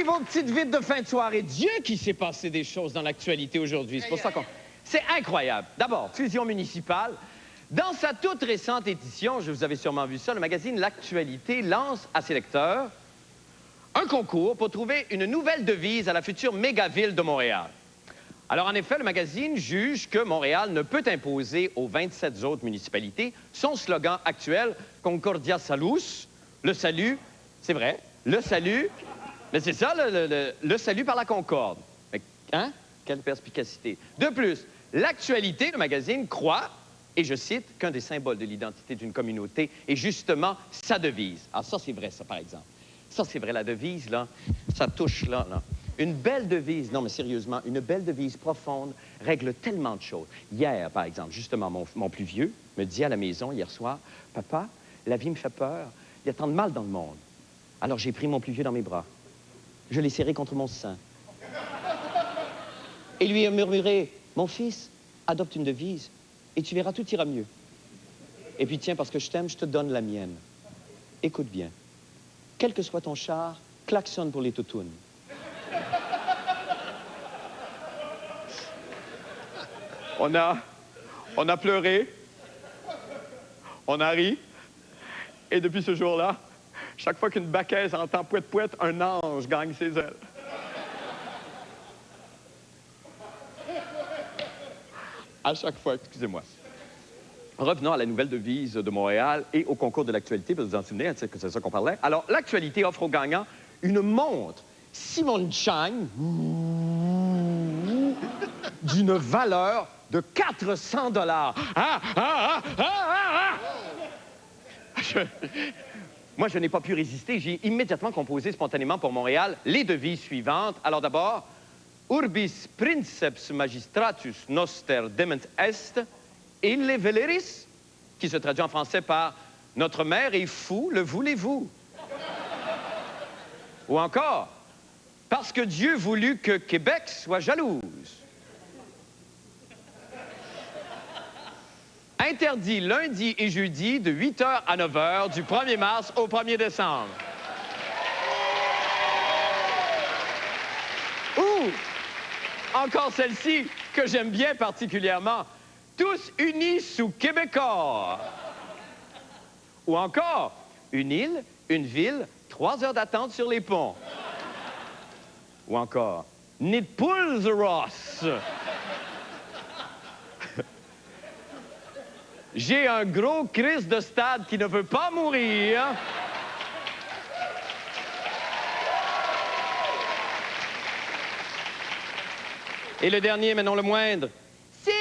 vos petites vites de fin de soirée. Dieu qu'il s'est passé des choses dans l'actualité aujourd'hui. C'est pour ça qu'on... C'est incroyable. D'abord, fusion municipale. Dans sa toute récente édition, je vous avais sûrement vu ça, le magazine L'Actualité lance à ses lecteurs un concours pour trouver une nouvelle devise à la future méga-ville de Montréal. Alors, en effet, le magazine juge que Montréal ne peut imposer aux 27 autres municipalités son slogan actuel, Concordia Salus, le salut, c'est vrai, le salut, mais c'est ça, le salut par la concorde. Mais, hein? Quelle perspicacité. De plus, L'Actualité, le magazine, croit, et je cite, qu'un des symboles de l'identité d'une communauté est justement sa devise. Ah, ça, c'est vrai, ça, par exemple. Ça, c'est vrai, la devise, là, ça touche, là. Une belle devise, non, mais sérieusement, une belle devise profonde règle tellement de choses. Hier, par exemple, justement, mon plus vieux me dit à la maison, hier soir, « Papa, la vie me fait peur. Il y a tant de mal dans le monde. » Alors, j'ai pris mon plus vieux dans mes bras. Je l'ai serré contre mon sein. Et lui ai murmuré, « Mon fils, adopte une devise et tu verras, tout ira mieux. Et puis, tiens, parce que je t'aime, je te donne la mienne. Écoute bien. Quel que soit ton char, klaxonne pour les toutounes. » On a pleuré, on a ri, et depuis ce jour-là, chaque fois qu'une baquaise entend pouette-pouette, un ange gagne ses ailes. À chaque fois, excusez-moi. Revenons à la nouvelle devise de Montréal et au concours de l'actualité, parce que vous en souvenez, que c'est ça qu'on parlait. Alors, l'actualité offre aux gagnants une montre Simon Chang d'une valeur de 400 $. Moi, je n'ai pas pu résister. J'ai immédiatement composé spontanément pour Montréal les devises suivantes. Alors d'abord, Urbis princeps magistratus noster dement est, ille veleris, qui se traduit en français par « Notre mère est fou, le voulez-vous? » Ou encore, « Parce que Dieu voulut que Québec soit jalouse. » Interdit lundi et jeudi de 8 h à 9 h du 1er mars au 1er décembre. Ou, encore celle-ci, que j'aime bien particulièrement, tous unis sous Québécois. Ou encore, une île, une ville, 3 heures d'attente sur les ponts. Ou encore, Nitpulzeros. J'ai un gros Christ de stade qui ne veut pas mourir. Et le dernier, mais non le moindre, Céline!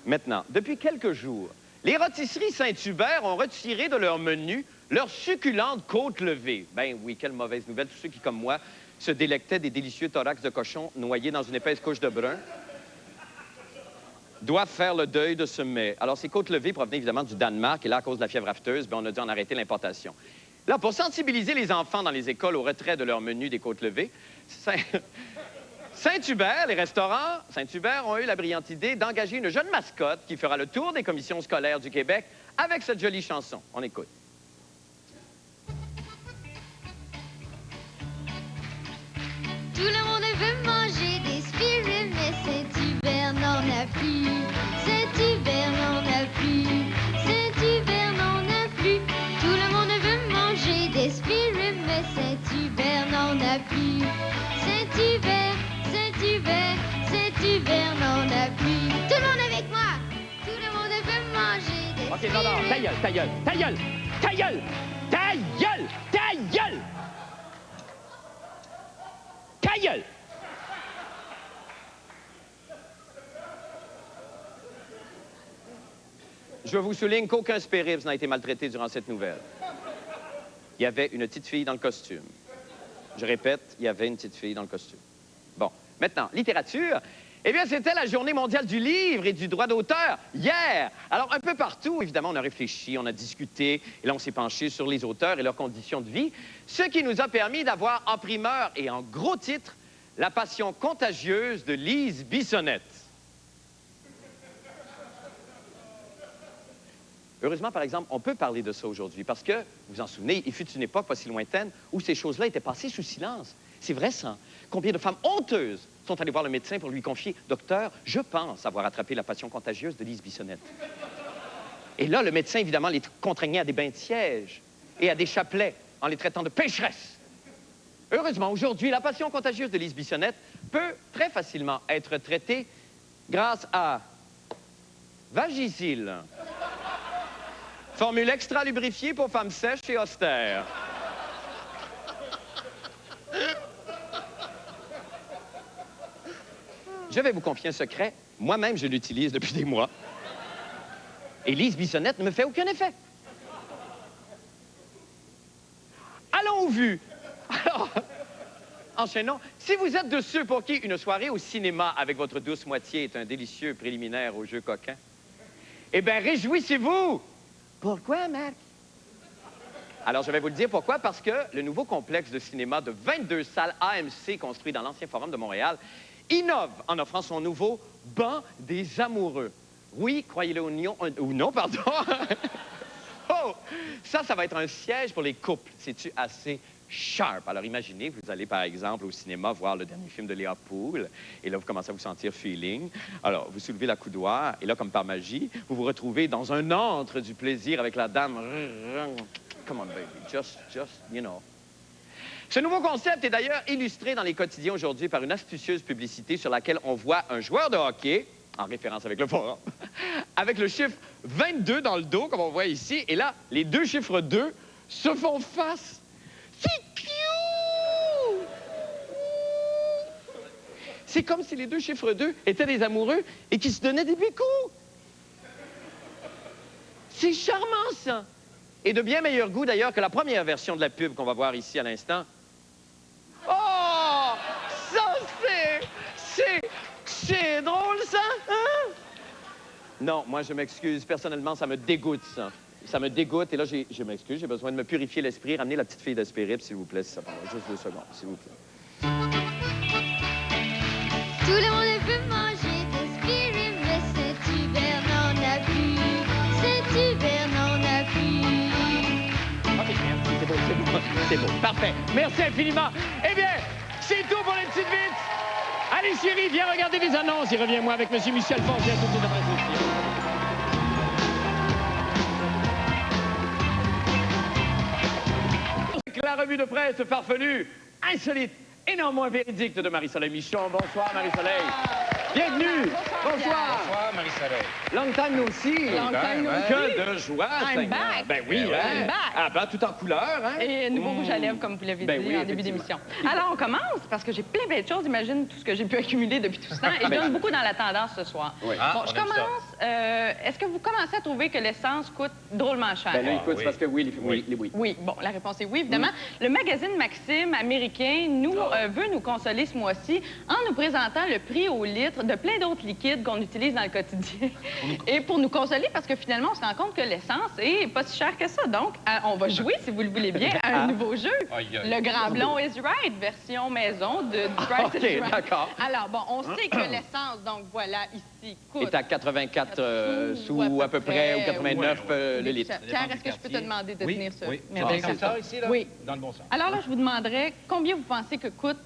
Maintenant, depuis quelques jours, les rôtisseries Saint-Hubert ont retiré de leur menu leur succulente côte levée. Ben oui, quelle mauvaise nouvelle. Tous ceux qui, comme moi, se délectaient des délicieux thorax de cochon noyés dans une épaisse couche de brun doivent faire le deuil de ce mets. Alors, ces côtes levées provenaient évidemment du Danemark, et là, à cause de la fièvre afteuse, ben, on a dû en arrêter l'importation. Là, pour sensibiliser les enfants dans les écoles au retrait de leur menu des côtes levées, Saint-Hubert, les restaurants Saint-Hubert ont eu la brillante idée d'engager une jeune mascotte qui fera le tour des commissions scolaires du Québec avec cette jolie chanson. On écoute. Tout le monde veut manger des spirits, mais Saint-Hubert n'en a plus. Saint-Hubert n'en a plus. Saint-Hubert n'en a plus. Tout le monde veut manger des spirits, mais Saint-Hubert n'en a plus. Saint-Hubert, Saint-Hubert, Saint-Hubert n'en a plus. Tout le monde avec moi. Tout le monde veut manger des spirits. OK, non, non, ta gueule, ta gueule, ta gueule, ta gueule, ta gueule, ta gueule. Ta gueule! Je vous souligne qu'aucun spéribs n'a été maltraité durant cette nouvelle. Il y avait une petite fille dans le costume. Je répète, il y avait une petite fille dans le costume. Bon, maintenant, littérature. Eh bien, c'était la Journée mondiale du livre et du droit d'auteur hier. Alors, un peu partout, évidemment, on a réfléchi, on a discuté, et là, on s'est penché sur les auteurs et leurs conditions de vie, ce qui nous a permis d'avoir en primeur et en gros titre La passion contagieuse de Lise Bissonnette. Heureusement, par exemple, on peut parler de ça aujourd'hui parce que, vous vous en souvenez, il fut une époque pas si lointaine où ces choses-là étaient passées sous silence. C'est vrai, ça. Combien de femmes honteuses sont allées voir le médecin pour lui confier « Docteur, je pense avoir attrapé la passion contagieuse de Lise Bissonnette. » Et là, le médecin, évidemment, les contraignait à des bains de siège et à des chapelets en les traitant de pécheresses. Heureusement, aujourd'hui, la passion contagieuse de Lise Bissonnette peut très facilement être traitée grâce à Vagisil. Formule extra lubrifiée pour femmes sèches et austères. Je vais vous confier un secret. Moi-même, je l'utilise depuis des mois. Et Lise Bissonnette ne me fait aucun effet. Allons au vu. Alors, enchaînons. Si vous êtes de ceux pour qui une soirée au cinéma avec votre douce moitié est un délicieux préliminaire au jeu coquin, eh bien, réjouissez-vous! Pourquoi, Marc? Alors, je vais vous le dire pourquoi. Parce que le nouveau complexe de cinéma de 22 salles AMC construit dans l'ancien Forum de Montréal innove en offrant son nouveau banc des amoureux. Oui, croyez-le ou non, pardon. Oh! Ça va être un siège pour les couples. C'est-tu assez sharp? Alors, imaginez, vous allez, par exemple, au cinéma voir le dernier film de Léa Poul, et là, vous commencez à vous sentir feeling. Alors, vous soulevez la coudoir, et là, comme par magie, vous vous retrouvez dans un antre du plaisir avec la dame. Come on, baby, just, you know. Ce nouveau concept est d'ailleurs illustré dans les quotidiens aujourd'hui par une astucieuse publicité sur laquelle on voit un joueur de hockey, en référence avec le forum, avec le chiffre 22 dans le dos, comme on voit ici, et là, les deux chiffres 2 se font face. C'est cute! C'est comme si les deux chiffres 2 étaient des amoureux et qui se donnaient des bicous. C'est charmant, ça! Et de bien meilleur goût, d'ailleurs, que la première version de la pub qu'on va voir ici à l'instant. Oh! Ça, c'est drôle, ça, hein? Non, moi, je m'excuse. Personnellement, ça me dégoûte, ça. Ça me dégoûte. Et là, je m'excuse, j'ai besoin de me purifier l'esprit. Ramenez la petite fille d'Aspirip, s'il vous plaît, si ça prend juste 2 secondes, s'il vous plaît. Tout le monde veut manger des spirits, mais cet hiver n'en a plus. Cet hiver n'en a plus. OK, merci, c'est beau. Parfait. Merci infiniment. Eh bien, c'est tout pour les petites vites. Allez, chérie, viens regarder les annonces et reviens-moi avec M. Michel Forget tout de suite après ceci. La revue de presse farfelue, insolite et néanmoins véridique de Marie-Soleil Michon. Bonsoir, Marie-Soleil. Bienvenue. Bonsoir. Bonsoir, Marie-Soleil. Long time no see. Long time no see. Que de joie, I'm Seigneur. back. Ben oui, I'm hein. back. Ah ben, tout en couleur, hein. Et nouveau rouge à lèvres, comme vous l'avez Ben dit oui, en début effectivement. d'émission. Alors, on commence, parce que j'ai plein de choses. Imagine tout ce que j'ai pu accumuler depuis tout ce temps. Et je donne beaucoup dans la tendance ce soir. Oui. Ah, Bon, on je aime ça. commence. Est-ce que vous commencez à trouver que l'essence coûte drôlement cher? Ben là, écoute, oui. c'est parce que oui. Oui, bon, la réponse est oui, évidemment. Le magazine Maxime américain veut nous consoler ce mois-ci en nous présentant le prix au litre de plein d'autres liquides qu'on utilise dans le quotidien. Et pour nous consoler, parce que finalement, on se rend compte que l'essence est pas si chère que ça. Donc, on va jouer, si vous le voulez bien, à un nouveau jeu. Aïe, aïe. Le Grand Blond is Right, version maison de Price OK, is Right. d'accord. Alors, bon, on sait que l'essence, donc voilà, ici, coûte... est à 84 sous, sous à peu près, ou 89 ouais, le litre. Pierre, est-ce que je peux te demander de tenir ça? Oui, Merveilleux. comme ça, ici, là? Oui. Dans le bon sens. Alors là, je vous demanderais combien vous pensez que coûte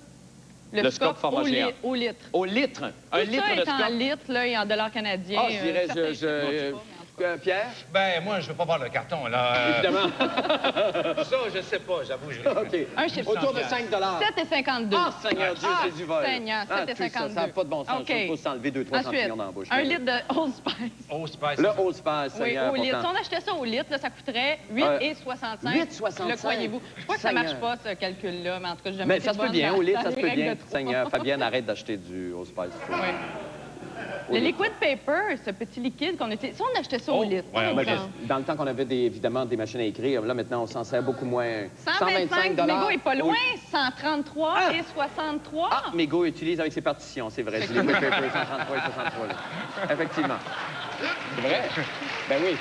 le Scope scope format géant. au litre. Au litre. Un Tout litre ça de est en scope. litres là, et en dollars canadiens. Ah, je dirais, certains chiffres, je sais pas, mais en tout cas. Pierre? Ben, moi, je veux pas voir le carton, là. Évidemment. Ça, je sais pas, j'avoue. OK. Un chiffre. Autour de 5 7,52. Ah, Seigneur Dieu, c'est du vol. Seigneur, Ah, 7,52. tout ça n'a pas de bon sens. OK. Il faut s'enlever 200-300 Ensuite, millions dans la bouche. un litre de Old Spice. Oh, Spice. Le Old Spice, Oui, Seigneur, au litre. Si pourtant. on achetait ça au litre, là, ça coûterait 8,65. 8,65. Le croyez-vous? Je crois que ça marche Seigneur. pas, ce calcul-là, mais en tout cas, j'ai jamais Mais été ça se peut bonne bien, dans- au litre, dans ça se les peut règles bien. de trois. Seigneur, Fabienne, arrête d'acheter du Old Spice. Oui. Le liquid paper, ce petit liquide qu'on utilise, si on achetait ça au Oh, litre, par ouais, ouais. exemple, Dans le temps qu'on avait évidemment des machines à écrire, là maintenant on s'en sert beaucoup moins. 125 mégots est pas loin, Oui. 133 Ah! et 63. Ah, Mego utilise avec ses partitions, c'est vrai. Du liquid paper 133 et 63. Là. Effectivement. C'est vrai? Ben oui.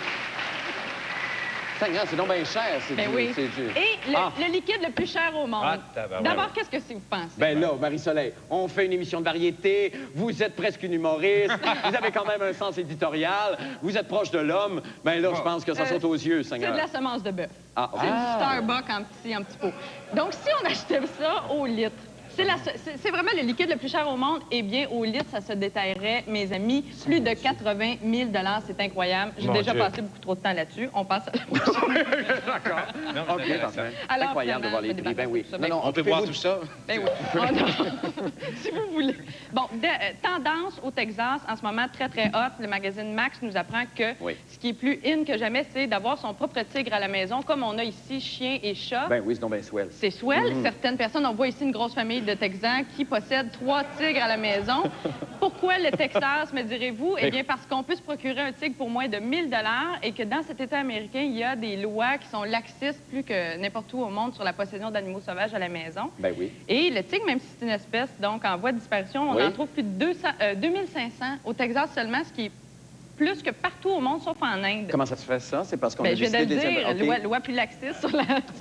Seigneur, c'est donc bien cher. C'est Ben du- oui. c'est du- Et le liquide le plus cher au monde. Ah, tabarouette. D'abord, qu'est-ce que c'est, vous pensez? Ben là, Marie-Soleil, on fait une émission de variété, vous êtes presque une humoriste, vous avez quand même un sens éditorial, vous êtes proche de l'homme. Ben là, je pense que ça saute aux yeux, C'est Seigneur. de la semence de bœuf. Ah, OK. C'est du Starbucks en petit pot. Donc, si on achetait ça au litre, c'est vraiment le liquide le plus cher au monde. Eh bien, au litre, ça se détaillerait, mes amis, plus de 80 000 $. C'est incroyable. J'ai Mon déjà Dieu. passé beaucoup trop de temps là-dessus. On passe à la prochaine. D'accord. Non, OK, c'est parfait. C'est Alors, incroyable de voir les finalement, prix. Ben oui. ça, Non, non, On peut voir occupez-vous tout ça? Ben oui. Oh, non. Si vous voulez. Bon, tendance au Texas, en ce moment, très, très hot. Le magazine Max nous apprend que Oui. ce qui est plus in que jamais, c'est d'avoir son propre tigre à la maison, comme on a ici chien et chat. Ben oui, c'est donc bien swell. C'est swell. Certaines personnes, on voit ici une grosse famille de Texans qui possèdent 3 tigres à la maison. Pourquoi le Texas, me direz-vous? Eh bien, parce qu'on peut se procurer un tigre pour moins de 1 000 $ et que dans cet État américain, il y a des lois qui sont laxistes plus que n'importe où au monde sur la possession d'animaux sauvages à la maison. Ben oui. Et le tigre, même si c'est une espèce donc en voie de disparition, on Oui. en trouve plus de 2500 au Texas seulement, ce qui est plus que partout au monde, sauf en Inde. Comment ça se fait, ça? C'est parce qu'on a Ben, je viens de décidé le dire, OK. loi plus laxiste sur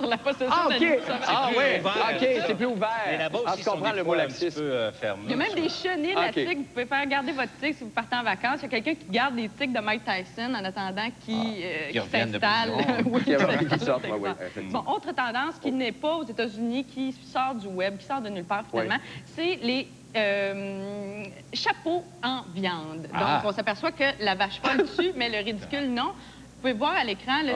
la possession Ah, OK. d'animaux sauvages. Ah, plus oui. ouvert, OK, ça. c'est plus ouvert. Mais là-bas Ah, aussi, je comprends le mot un petit laxiste. peu fermés. Il y a même des chenilles à OK. tigres. Vous pouvez faire garder votre tigre si vous partez en vacances. Il y a quelqu'un qui garde des tigres de Mike Tyson en attendant qu'il Qui reviennent de s'installe. prison. Oui, Qui exactement. sortent, oui, oui, effectivement. Bon, autre tendance qui n'est pas aux États-Unis, qui sort du web, qui sort de nulle part finalement, c'est les chapeaux en viande. Donc, Ah. on s'aperçoit que la vache folle tue, mais le ridicule, non. Vous pouvez voir à l'écran là,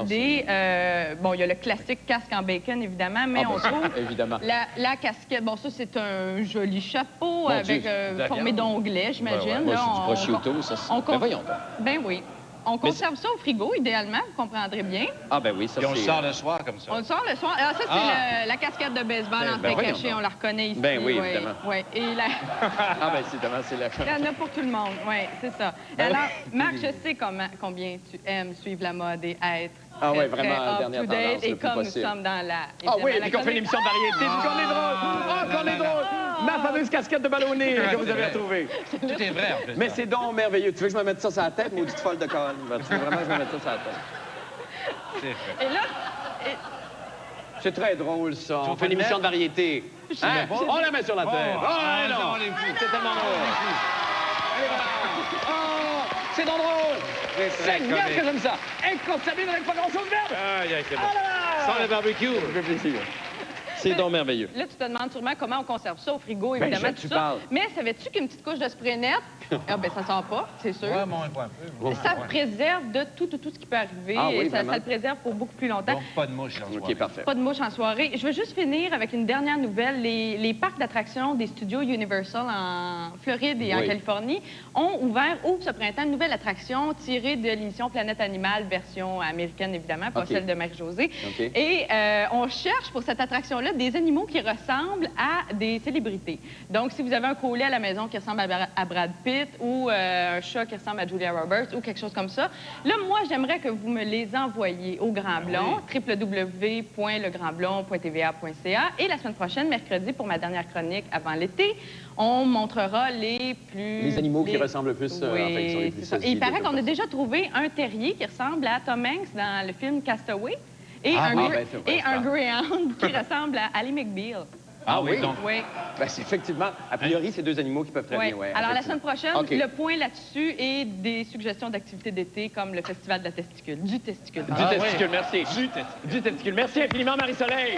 bon, il y a le classique casque en bacon, évidemment, mais Ah, on ben, trouve évidemment. la casquette. Bon, ça, c'est un joli chapeau Mon avec Dieu, formé d'onglets, j'imagine. Ben ouais. Là, Moi, c'est du prosciutto, ça. on Ben voyons donc. Ben oui. On conserve ça au frigo, idéalement, vous comprendrez bien. Ah, ben oui, ça, Puis on le c'est... sort le soir comme ça. On le sort le soir. Ah, ça, c'est la casquette de baseball en ben très voyons caché. donc. On la reconnaît ici. Ben oui, ouais, évidemment. ouais. Et Ah, ben évidemment, c'est la... il y en a pour tout le monde. Oui, c'est ça. Ben Alors, oui. Marc, je sais combien tu aimes suivre la mode et être Ah très, ouais, vraiment, très dernière up-to-date. tendance, Et le plus comme possible. nous sommes dans la... Ah oui, évidemment, puis la qu'on fait une chronique- émission de variété, puis qu'on est drôle. Ah, qu'on est drôle. Ma fameuse casquette de ballonné que vous avez retrouvée. Tout est vrai, en plus. Mais c'est donc merveilleux. Tu veux que je me mette ça sur la tête, maudite folle de conne? Tu veux vraiment que je me mette ça sur la tête? C'est vrai. Et là, C'est très drôle, ça. On vas fait pas une le émission de mettre? variété. Hein? mets pas? On la met sur la tête. Oh, Ah, non. on est fous. C'est tellement drôle. Oh, c'est donc drôle. très C'est bien comique. que j'aime ça. Écoute, Sabine avec pas grand-chose de verbe. Aïe, aïe, c'est bon. Ah là là. Sans le barbecue. Ça fait plaisir. C'est donc merveilleux. là, tu te demandes sûrement comment on conserve ça au frigo, Ben, évidemment, tu tout ça. parles. Mais savais-tu qu'une petite couche de spray net, ah ben ça sort pas, c'est sûr. Ouais, mon un peu. Ça préserve de tout ce qui peut arriver. Ah oui, et ça vraiment? le préserve pour beaucoup plus longtemps. Donc, pas de mouche en OK, parfait. Pas de mouche en soirée. Je veux juste finir avec une dernière nouvelle. Les parcs d'attractions des studios Universal en Floride et en Oui. Californie ouvrent ce printemps une nouvelle attraction tirée de l'émission Planète Animal, version américaine évidemment, pas OK. celle de Marie-Josée. OK. Et on cherche pour cette attraction-là des animaux qui ressemblent à des célébrités. Donc, si vous avez un collet à la maison qui ressemble à Brad Pitt ou un chat qui ressemble à Julia Roberts ou quelque chose comme ça, là, moi, j'aimerais que vous me les envoyiez au Grand Blond, www.legrandblond.tva.ca. Et la semaine prochaine, mercredi, pour ma dernière chronique avant l'été, on montrera les plus... Les animaux qui ressemblent le plus, en fait, qui sont les Oui, plus c'est ça. Et sosies il paraît de qu'on a toute déjà trouvé un terrier qui ressemble à Tom Hanks dans le film Castaway et Ah un, oui, ben, c'est vrai, et un greyhound qui ressemble à Ali McBeal. Ah oui? oui, donc. Oui. Ben, c'est effectivement, a priori, c'est deux animaux qui peuvent très Oui. bien, ouais. Alors, la effectivement. semaine prochaine, OK. le point là-dessus et des suggestions d'activités d'été comme le Festival de la testicule, du testicule. Du Ah, testicule, oui. merci. Du testicule. Merci infiniment, Marie-Soleil.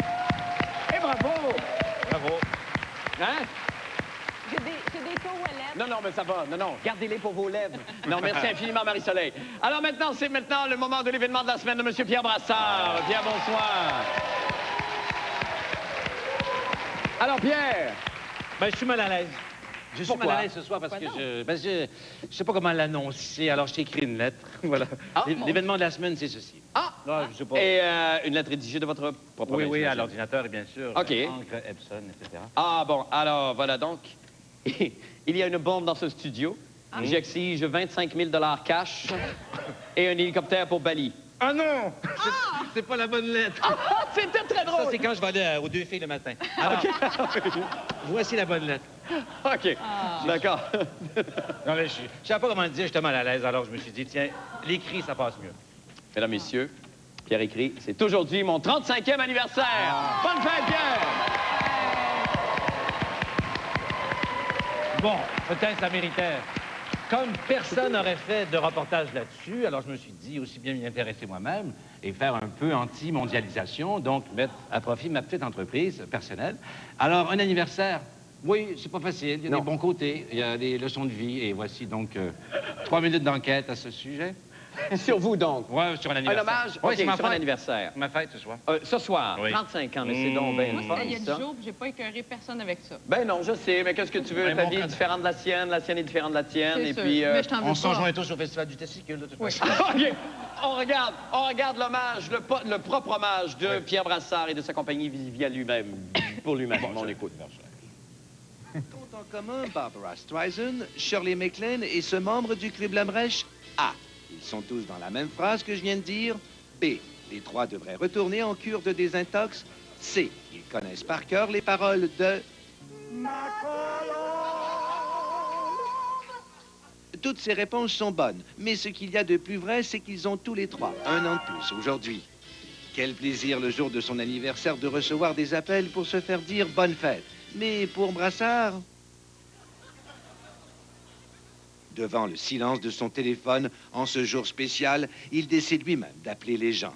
Et bravo. Bravo. Hein? J'ai des toilettes. Non, non, mais ça va. Non, non, gardez-les pour vos lèvres. Non, merci infiniment, Marie-Soleil. Alors maintenant, c'est maintenant le moment de l'événement de la semaine de M. Pierre Brassard. Pierre, bonsoir. Alors, Pierre, Ben, je suis mal à l'aise. Je suis Pourquoi? mal à l'aise ce soir parce que je sais pas comment l'annoncer. Alors, je t'ai écrit une lettre. Voilà. Ah, L'événement de la semaine, c'est ceci. ah, Non, je sais pas. et une lettre rédigée de votre propre Oui, main, oui, à j'imagine. l'ordinateur, et bien sûr. OK. Encre, Epson, etc. Ah, bon, alors, voilà donc. Il y a une bombe dans ce studio. J'exige 25 000 $ cash et un hélicoptère pour Bali. Ah non! C'est pas la bonne lettre. Ah, c'était très Ça, drôle. c'est quand je vais aller aux deux filles le matin. Alors, voici la bonne lettre. OK, d'accord. Non, mais je savais pas comment le dire, j'étais mal à l'aise, alors je me suis dit, tiens, l'écrit, ça passe mieux. Mesdames, Messieurs, Pierre écrit, c'est aujourd'hui mon 35e anniversaire. Bonne fête, Pierre! Bon, peut-être ça méritait. Comme personne n'aurait fait de reportage là-dessus, alors je me suis dit aussi bien m'y intéresser moi-même et faire un peu anti-mondialisation, donc mettre à profit ma petite entreprise personnelle. Alors, un anniversaire, oui, c'est pas facile, il y a des bons côtés, il y a des leçons de vie, et voici donc 3 minutes d'enquête à ce sujet. Sur vous, donc. Ouais, sur un anniversaire. Un hommage? Oui, OK, c'est ma sur un fête. anniversaire. Ma fête ce soir. Ce soir, Oui. 35 ans, mais c'est donc bien Moi, fun, c'était il y a 10 ça. jours, puis j'ai pas écœuré personne avec ça. Ben non, je sais, mais qu'est-ce que tu veux? Mais Ta mon vie est frère- différente de la sienne est différente de la tienne, C'est et sûr. puis... Mais je t'en veux On s'en pas. joint tous au Festival du Testicule, de toute façon. OK. On regarde l'hommage, le propre hommage de Pierre Brassard et de sa compagnie Vivia lui-même, pour lui-même. On écoute. Compte en commun Barbara Streisand, Shirley MacLaine et ce membre du Club Lambrèche A. Ils sont tous dans la même phrase que je viens de dire. B. Les trois devraient retourner en cure de désintox. C. Ils connaissent par cœur les paroles de... Toutes ces réponses sont bonnes, mais ce qu'il y a de plus vrai, c'est qu'ils ont tous les trois 1 an de plus aujourd'hui. Quel plaisir le jour de son anniversaire de recevoir des appels pour se faire dire bonne fête. Mais pour Brassard... Devant le silence de son téléphone, en ce jour spécial, il décide lui-même d'appeler les gens.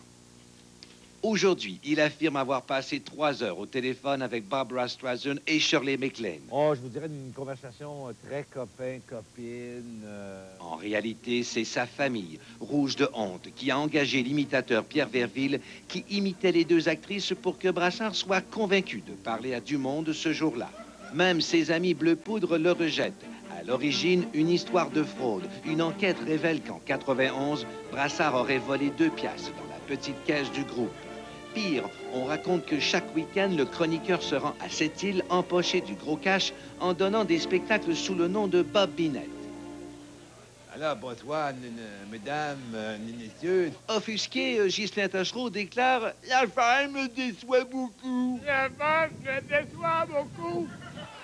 Aujourd'hui, il affirme avoir passé 3 heures au téléphone avec Barbara Streisand et Shirley MacLaine. Oh, je vous dirais une conversation très copain-copine. En réalité, c'est sa famille, rouge de honte, qui a engagé l'imitateur Pierre Verville, qui imitait les deux actrices pour que Brassard soit convaincu de parler à du monde ce jour-là. Même ses amis bleu poudre le rejettent. À l'origine, une histoire de fraude. Une enquête révèle qu'en 91, Brassard aurait volé 2 piastres dans la petite caisse du groupe. Pire, on raconte que chaque week-end, le chroniqueur se rend à cette île empoché du gros cash en donnant des spectacles sous le nom de Bob Binette. Alors, bonsoir, mesdames, messieurs. Offusqué, Ghislain Tachereau déclare « La femme me déçoit beaucoup ». La femme me déçoit beaucoup.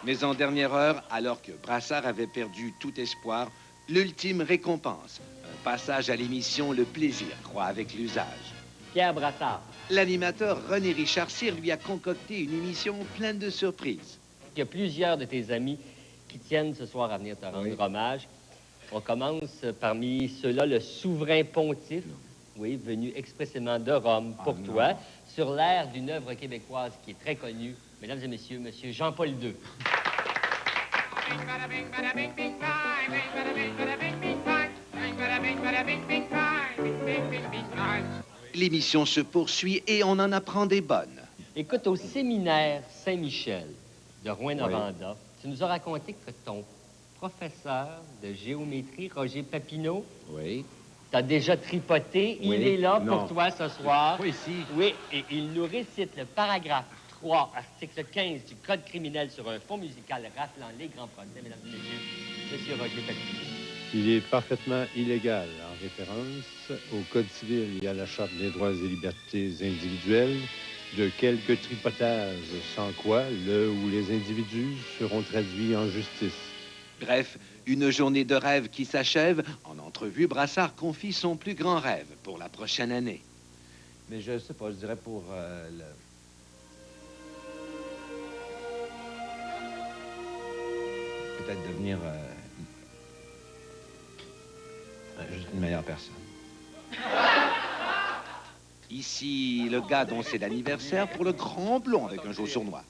Mais en dernière heure, alors que Brassard avait perdu tout espoir, l'ultime récompense, un passage à l'émission Le Plaisir croît avec l'usage. Pierre Brassard. L'animateur René Richard Cyr lui a concocté une émission pleine de surprises. Il y a plusieurs de tes amis qui tiennent ce soir à venir te rendre hommage. On commence parmi ceux-là, le souverain pontife, oui, venu expressément de Rome pour toi, sur l'air d'une œuvre québécoise qui est très connue. Mesdames et messieurs, Monsieur Jean-Paul II. L'émission se poursuit et on en apprend des bonnes. Écoute, au séminaire Saint-Michel de Rouyn-Noranda, tu nous as raconté que ton professeur de géométrie, Roger Papineau, t'as déjà tripoté. Il est là pour toi ce soir. Oui, ici. Oui, et il nous récite le paragraphe 3, article 15 du Code criminel sur un fond musical rappelant les grands procès, mesdames et messieurs, Monsieur Roger Papineau. Il est parfaitement illégal, en référence au Code civil et à la Charte des droits et libertés individuelles, de quelques tripotages, sans quoi le ou les individus seront traduits en justice. Bref, une journée de rêve qui s'achève. En entrevue, Brassard confie son plus grand rêve pour la prochaine année. Mais je sais pas, je dirais pour peut-être devenir juste une meilleure personne. Ici, le gars dont c'est l'anniversaire pour le grand blond avec un jaune sournois.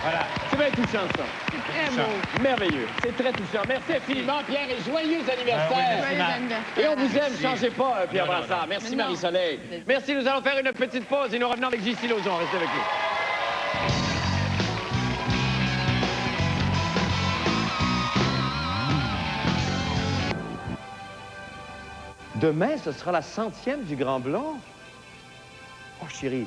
Voilà. C'est bien touchant, ça. Très beau. Merveilleux. C'est très touchant. Merci infiniment, Pierre, et joyeux anniversaire. Joyeux anniversaire. Et on vous aime, changez pas, Pierre Brassard. Merci, Non. Marie-Soleil. Merci, nous allons faire une petite pause et nous revenons avec J.C. Lauzon. Restez avec nous. Demain, ce sera la 100e du Grand Blond. Oh, chérie,